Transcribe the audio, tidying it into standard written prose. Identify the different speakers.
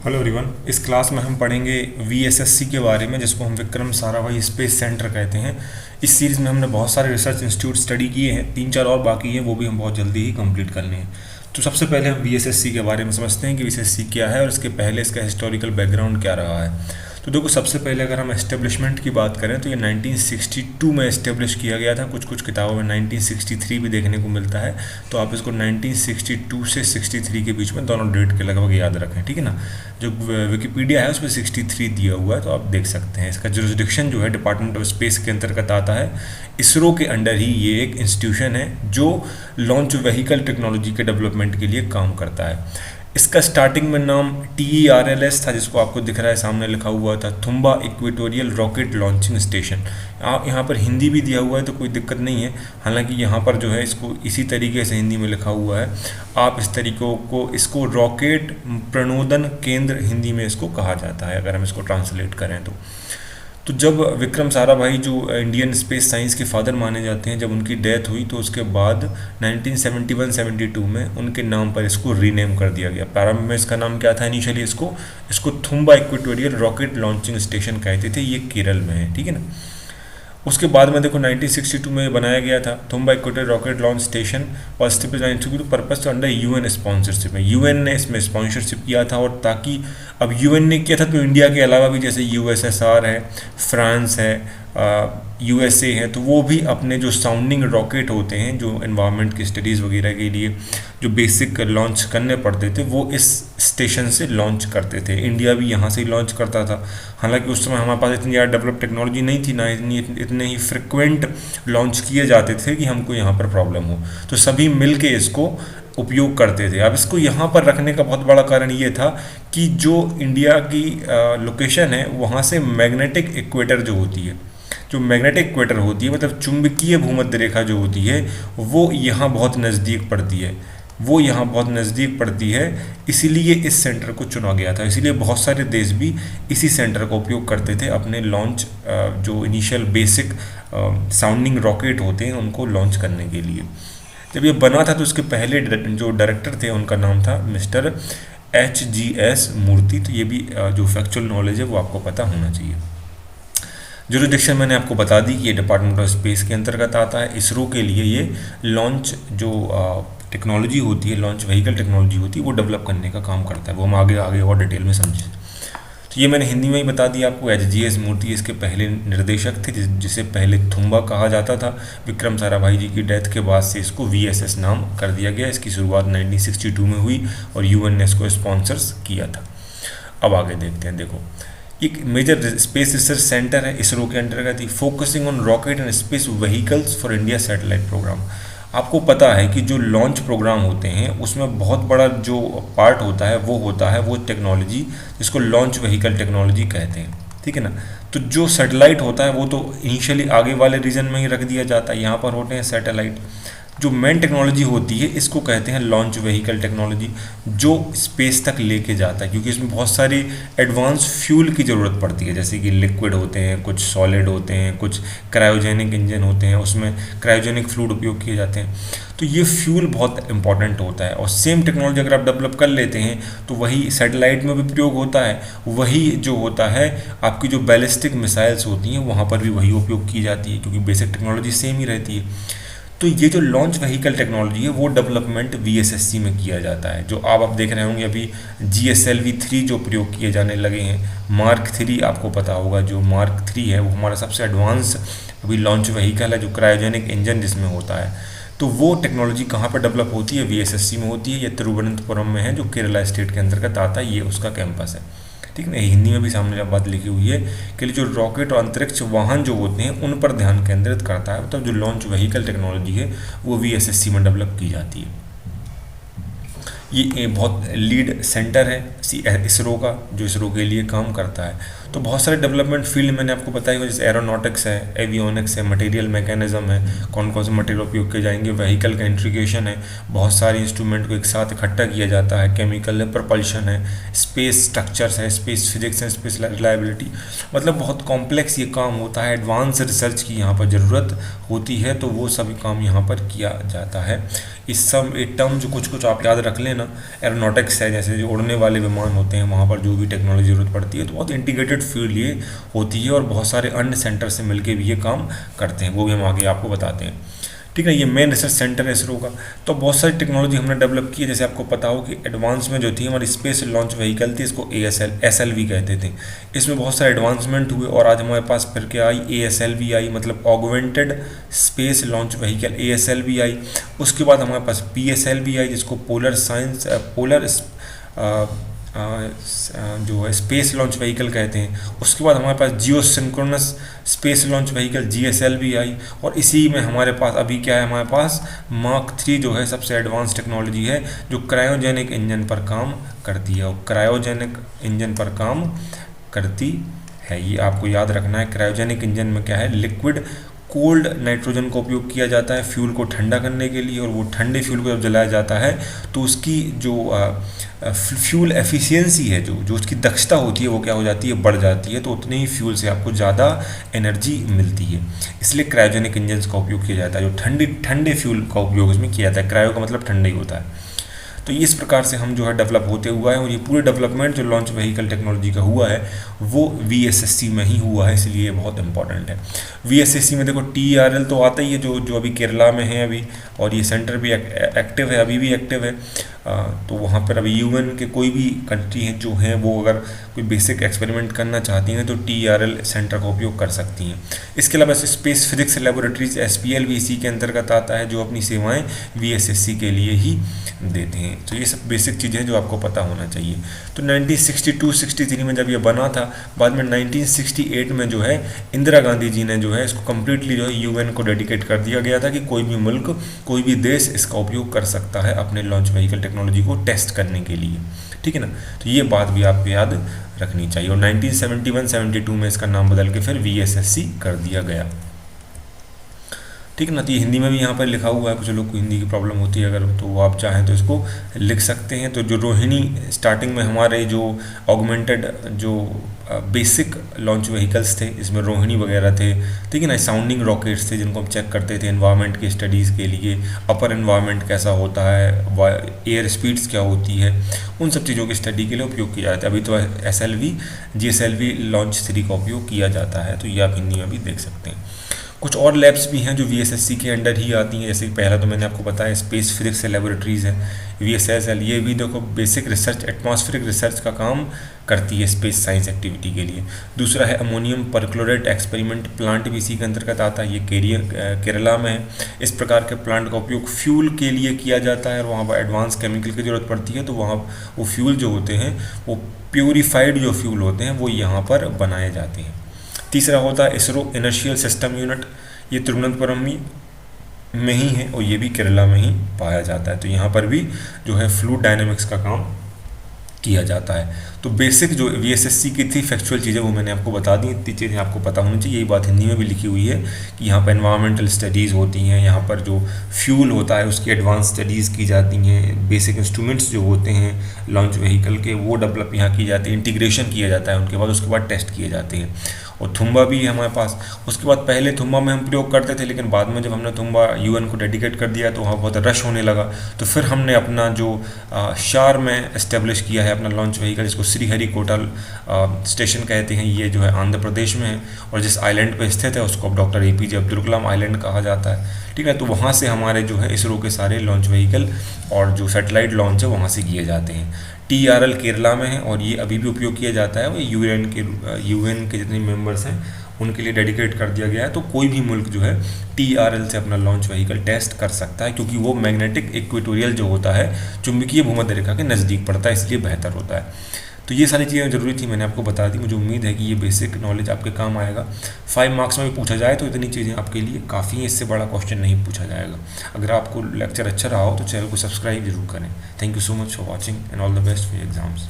Speaker 1: Hello everyone. इस class में हम पढ़ेंगे वीएसएससी के बारे में, जिसको हम विक्रम साराभाई स्पेस सेंटर कहते हैं। इस सीरीज़ में हमने बहुत सारे रिसर्च इंस्टीट्यूट स्टडी किए हैं, 3-4 और बाकी हैं, वो भी हम बहुत जल्दी ही कंप्लीट करने हैं। तो सबसे पहले हम वीएसएससी के बारे में समझते हैं कि वीएसएससी क्या है और इसके पहले इसका हिस्टोरिकल बैकग्राउंड क्या रहा है। तो देखो, सबसे पहले अगर हम एस्टेब्लिशमेंट की बात करें तो ये 1962 में एस्टेब्लिश किया गया था। कुछ कुछ किताबों में 1963 भी देखने को मिलता है, तो आप इसको 1962 से 63 के बीच में दोनों डेट के लगभग याद रखें, ठीक है ना। जो विकिपीडिया है उसमें 63 दिया हुआ है, तो आप देख सकते हैं। इसका जुरिसडिक्शन जो है डिपार्टमेंट ऑफ स्पेस के अंतर्गत आता है। इसरो के अंडर ही ये एक इंस्टीट्यूशन है जो लॉन्च व्हीकल टेक्नोलॉजी के डेवलपमेंट के लिए काम करता है। इसका स्टार्टिंग में नाम TERLS था, जिसको आपको दिख रहा है सामने लिखा हुआ था, Thumba equatorial rocket launching station. आप यहाँ पर हिंदी भी दिया हुआ है तो कोई दिक्कत नहीं है, हालांकि यहाँ पर जो है इसको इसी तरीके से हिंदी में लिखा हुआ है। आप इस तरीकों को इसको रॉकेट प्रणोदन केंद्र हिंदी में इसको कहा जाता है, अगर हम इसको ट्रांसलेट करें तो जब विक्रम साराभाई जो इंडियन स्पेस साइंस के फादर माने जाते हैं, जब उनकी डेथ हुई तो उसके बाद 1971-72 में उनके नाम पर इसको रीनेम कर दिया गया। प्रारंभ में इसका नाम क्या था? इनिशियली इसको Thumba equatorial rocket launching station कहते थे। ये केरल में है, ठीक है ना। उसके बाद में देखो 1962 में बनाया गया था Thumba equatorial rocket launch station, और पर्पस तो अंडर यूएन स्पॉन्सरशिप है। यूएन ने इसमें स्पॉन्सरशिप किया था, और ताकि अब यूएन ने किया था तो इंडिया के अलावा भी जैसे यूएसएसआर है, फ्रांस है, यूएसए है, तो वो भी अपने जो साउंडिंग रॉकेट होते हैं जो एनवायरनमेंट की स्टडीज़ वगैरह के लिए जो बेसिक लॉन्च करने पड़ते थे, वो इस स्टेशन से लॉन्च करते थे। इंडिया भी यहाँ से ही लॉन्च करता था। हालांकि उस समय हमारे पास इतनी ज़्यादा डेवलप टेक्नोलॉजी नहीं थी, ना इतने ही फ्रिक्वेंट लॉन्च किए जाते थे कि हमको यहाँ पर प्रॉब्लम हो, तो सभी मिल के इसको उपयोग करते थे। अब इसको यहाँ पर रखने का बहुत बड़ा कारण ये था कि जो इंडिया की लोकेशन है, वहाँ से मैग्नेटिक इक्वेटर जो होती है, मतलब चुंबकीय भूमध्य रेखा जो होती है, वो यहाँ बहुत नज़दीक पड़ती है। इसीलिए इस सेंटर को चुना गया था। इसीलिए बहुत सारे देश भी इसी सेंटर का उपयोग करते थे अपने लॉन्च, जो इनिशियल बेसिक साउंडिंग रॉकेट होते हैं उनको लॉन्च करने के लिए। जब ये बना था तो उसके पहले जो डायरेक्टर थे उनका नाम था मिस्टर HGS मूर्ति। तो ये भी जो फैक्चुअल नॉलेज है वो आपको पता होना चाहिए। जुरिसडिक्शन मैंने आपको बता दी कि ये डिपार्टमेंट ऑफ स्पेस के अंतर्गत आता है। इसरो के लिए ये लॉन्च जो टेक्नोलॉजी होती है, लॉन्च व्हीकल टेक्नोलॉजी होती है, वो डेवलप करने का काम करता है। वो हम आगे और डिटेल में समझें। तो ये मैंने हिंदी में ही बता दिया आपको। HGS मूर्ति इसके पहले निर्देशक थे, जिसे पहले थुम्बा कहा जाता था। विक्रम साराभाई जी की डेथ के बाद से इसको VSS नाम कर दिया गया। इसकी शुरुआत 1962 में हुई और UN ने इसको स्पॉन्सर्स किया था। अब आगे देखते हैं। देखो, एक मेजर स्पेस रिसर्च सेंटर है इसरो के अंतर्गत ही, focusing on rocket and space vehicles for India satellite program. आपको पता है कि जो लॉन्च प्रोग्राम होते हैं उसमें बहुत बड़ा जो पार्ट होता है वो टेक्नोलॉजी, जिसको लॉन्च व्हीकल टेक्नोलॉजी कहते हैं, ठीक है ना। तो जो सैटेलाइट होता है वो तो इनिशियली आगे वाले रीजन में ही रख दिया जाता है। यहाँ पर होते हैं सैटेलाइट। जो मेन टेक्नोलॉजी होती है इसको कहते हैं लॉन्च व्हीकल टेक्नोलॉजी, जो स्पेस तक लेके जाता है, क्योंकि इसमें बहुत सारी एडवांस फ्यूल की ज़रूरत पड़ती है। जैसे कि लिक्विड होते हैं, कुछ सॉलिड होते हैं, कुछ क्रायोजेनिक इंजन होते हैं, उसमें क्रायोजेनिक फ्लूइड उपयोग किए जाते हैं। तो ये फ्यूल बहुत इंपॉर्टेंट होता है, और सेम टेक्नोलॉजी अगर आप डेवलप कर लेते हैं तो वही सैटेलाइट में भी प्रयोग होता है। वही जो होता है आपकी जो बैलिस्टिक मिसाइल्स होती हैं वहाँ पर भी वही उपयोग की जाती है, क्योंकि बेसिक टेक्नोलॉजी सेम ही रहती है। तो ये जो लॉन्च व्हीकल टेक्नोलॉजी है वो डेवलपमेंट VSSC में किया जाता है। जो आप देख रहे होंगे अभी GSLV-3 जो प्रयोग किए जाने लगे हैं। Mark 3 आपको पता होगा, जो Mark 3 है वो हमारा सबसे एडवांस अभी लॉन्च व्हीकल है, जो क्रायोजेनिक इंजन जिसमें होता है। तो वो टेक्नोलॉजी कहाँ पर डेवलप होती है? VSSC में होती है। ये तिरुवनंतपुरम में है, जो केरला स्टेट के अंतर्गत आता है। ये उसका कैंपस है, ठीक है। हिंदी में भी सामने बात लिखी हुई है कि जो रॉकेट और अंतरिक्ष वाहन जो होते हैं उन पर ध्यान केंद्रित करता है। मतलब जो लॉन्च व्हीकल टेक्नोलॉजी है वो VSSC में डेवलप की जाती है। ये बहुत लीड सेंटर है इसरो का, जो इसरो के लिए काम करता है। तो बहुत सारे डेवलपमेंट फील्ड मैंने आपको बताई हुआ, जैसे एरोनॉटिक्स है, एवियोनिक्स है, मटेरियल मैकेनिज्म है, कौन कौन से मटेरियल उपयोग किए जाएंगे, व्हीकल का इंटीग्रेशन है, बहुत सारे इंस्ट्रूमेंट को एक साथ इकट्ठा किया जाता है, केमिकल है, प्रपल्शन है, स्पेस स्ट्रक्चर्स है, स्पेस फिजिक्स है, स्पेस रिलायबिलिटी। मतलब बहुत कॉम्प्लेक्स ये काम होता है। एडवांस रिसर्च की यहाँ पर ज़रूरत होती है, तो वो सभी काम यहाँ पर किया जाता है। इस सब एक टर्म जो कुछ कुछ आप याद रख लेना, एरोनॉटिक्स है, जैसे जो उड़ने वाले विमान विमान होते हैं वहाँ पर जो भी टेक्नोलॉजी ज़रूरत पड़ती है, तो बहुत इंटीग्रेटेड फील्ड ये होती है और बहुत सारे अन्य सेंटर से मिलके भी ये काम करते हैं, वो भी हम आगे आपको बताते हैं। ठीक है, ये मेन रिसर्च सेंटर है इसरो का। तो बहुत सारी टेक्नोलॉजी हमने डेवलप की है, जैसे आपको पता हो कि एडवांस में जो थी हमारी स्पेस लॉन्च व्हीकल थी, इसको ASLV कहते थे। इसमें बहुत सारे एडवांसमेंट हुए और आज हमारे पास फिर क्या आई, ASLV आई, मतलब augmented space launch vehicle ASLV आई। उसके बाद हमारे पास PSLV आई, जिसको जो है स्पेस लॉन्च व्हीकल कहते हैं। उसके बाद हमारे पास geosynchronous space launch vehicle GSLV आई, और इसी में हमारे पास अभी क्या है, हमारे पास मार्क 3 जो है सबसे एडवांस टेक्नोलॉजी है, जो क्रायोजेनिक इंजन पर काम करती है, और क्रायोजेनिक इंजन पर काम करती है। ये आपको याद रखना है। क्रायोजेनिक इंजन में क्या है, लिक्विड कोल्ड नाइट्रोजन का उपयोग किया जाता है फ्यूल को ठंडा करने के लिए, और वो ठंडे फ्यूल को जब जलाया जाता है तो उसकी जो फ्यूल एफिशिएंसी है, जो उसकी दक्षता होती है, वो क्या हो जाती है, बढ़ जाती है। तो उतने ही फ्यूल से आपको ज़्यादा एनर्जी मिलती है, इसलिए क्रायोजेनिक इंजन का उपयोग किया जाता है, जो ठंडे फ्यूल का उपयोग इसमें किया जाता है। क्रायो का मतलब ठंडा ही होता है। तो इस प्रकार से हम जो है डेवलप होते हुआ है, और ये पूरे डेवलपमेंट जो लॉन्च व्हीकल टेक्नोलॉजी का हुआ है वो VSSC में ही हुआ है, इसलिए ये बहुत इंपॉर्टेंट है। VSSC में देखो TRL तो आता ही है, जो अभी केरला में है अभी, और ये सेंटर भी एक्टिव है, अभी भी एक्टिव है। तो वहाँ पर अभी UN के कोई भी कंट्री हैं जो हैं, वो अगर कोई बेसिक एक्सपेरिमेंट करना चाहती हैं तो TRL सेंटर का उपयोग कर सकती हैं। इसके अलावा स्पेस फिजिक्स लेबोरेटरीज SPL भी इसी के अंतर्गत आता है, जो अपनी सेवाएं VSSC के लिए ही देते हैं। तो ये सब बेसिक चीज़ें जो आपको पता होना चाहिए। तो 1962-63 में जब ये बना था, बाद में 1968 में जो है इंदिरा गांधी जी ने जो है इसको कम्प्लीटली जो है UN को डेडिकेट कर दिया गया था कि कोई भी मुल्क, कोई भी देश इसका उपयोग कर सकता है अपने लॉन्च व्हीकल टेक्नोलॉजी को टेस्ट करने के लिए। ठीक है ना, तो ये बात भी आपको याद रखनी चाहिए। और 1971-72 में इसका नाम बदल के फिर VSSC कर दिया गया। ठीक है ना, तो ये हिंदी में भी यहाँ पर लिखा हुआ है, कुछ लोग को हिंदी की प्रॉब्लम होती है अगर, तो आप चाहें तो इसको लिख सकते हैं। तो जो रोहिणी स्टार्टिंग में हमारे जो ऑगमेंटेड जो बेसिक लॉन्च व्हीकल्स थे, इसमें रोहिणी वगैरह थे, ठीक है ना, साउंडिंग रॉकेट्स थे जिनको हम चेक करते थे एनवायरनमेंट की स्टडीज़ के लिए, अपर एनवायरनमेंट कैसा होता है, एयर स्पीड्स क्या होती है, उन सब चीज़ों की स्टडी के लिए उपयोग किया जाता है। अभी तो SLV GSLV लॉन्च 3 का उपयोग किया जाता है, तो ये आप हिंदी में भी देख सकते हैं। कुछ और लैब्स भी हैं जो VSSC के अंडर ही आती हैं, जैसे पहला तो मैंने आपको बताया स्पेस फिजिक्स लेबोरेटरीज़ है VSSL। ये भी देखो बेसिक रिसर्च, एटमॉस्फेरिक रिसर्च का काम करती है स्पेस साइंस एक्टिविटी के लिए। दूसरा है अमोनियम परक्लोरेट एक्सपेरिमेंट प्लांट, भी इसी के अंतर्गत आता है, ये केरला में है। इस प्रकार के प्लांट का उपयोग फ्यूल के लिए किया जाता है, और वहाँ पर एडवांस केमिकल की ज़रूरत पड़ती है, तो वहाँ वो फ्यूल जो होते हैं, वो प्योरीफाइड जो फ्यूल होते हैं, वो यहाँ पर बनाए जाते हैं। तीसरा होता है इसरो इनर्शियल सिस्टम यूनिट, ये तिरुवनंतपुरम में ही है, और ये भी केरला में ही पाया जाता है। तो यहाँ पर भी जो है फ्लूइड डायनेमिक्स का काम किया जाता है। तो बेसिक जो VSSC की थी फैक्चुअल चीज़ें वो मैंने आपको बता दी, इतनी चीज़ें आपको पता होनी चाहिए। यही बात हिंदी में भी लिखी हुई है कि यहाँ पर एनवायरमेंटल स्टडीज़ होती हैं, यहाँ पर जो फ्यूल होता है उसकी एडवांस स्टडीज़ की जाती हैं, बेसिक इंस्ट्रूमेंट्स जो होते हैं लॉन्च व्हीकल के वो डेवलप यहाँ की जाती है, इंटीग्रेशन किया जाता है उनके बाद, उसके बाद टेस्ट किए जाते हैं। और थुम्बा भी है हमारे पास। उसके बाद पहले थुम्बा में हम प्रयोग करते थे, लेकिन बाद में जब हमने थुम्बा UN को डेडिकेट कर दिया तो वहाँ बहुत रश होने लगा, तो फिर हमने अपना जो शार में इस्टेब्लिश किया है अपना लॉन्च व्हीकल, जिसको श्रीहरिकोटा स्टेशन कहते हैं, ये जो है आंध्र प्रदेश में है, और जिस आइलैंड पर स्थित है उसको अब doctor APJ Abdul Kalam island कहा जाता है। ठीक है, तो वहाँ से हमारे जो है इसरो के सारे लॉन्च व्हीकल और जो सैटेलाइट लॉन्च है वहाँ से किए जाते हैं। TRL केरला में है, और ये अभी भी उपयोग किया जाता है, वो UN के जितने मेंबर्स हैं उनके लिए डेडिकेट कर दिया गया है। तो कोई भी मुल्क जो है TRL से अपना लॉन्च व्हीकल टेस्ट कर सकता है, क्योंकि वो मैग्नेटिक इक्वेटोरियल जो होता है, चुंबकीय भूमध्य रेखा के नज़दीक पड़ता है, इसलिए बेहतर होता है। तो ये सारी चीज़ें ज़रूरी थी, मैंने आपको बता दी। मुझे उम्मीद है कि ये बेसिक नॉलेज आपके काम आएगा। 5 मार्क्स में भी पूछा जाए तो इतनी चीज़ें आपके लिए काफ़ी हैं, इससे बड़ा क्वेश्चन नहीं पूछा जाएगा। अगर आपको लेक्चर अच्छा रहा हो तो चैनल को सब्सक्राइब जरूर करें। Thank you so much for watching and all the best for exams.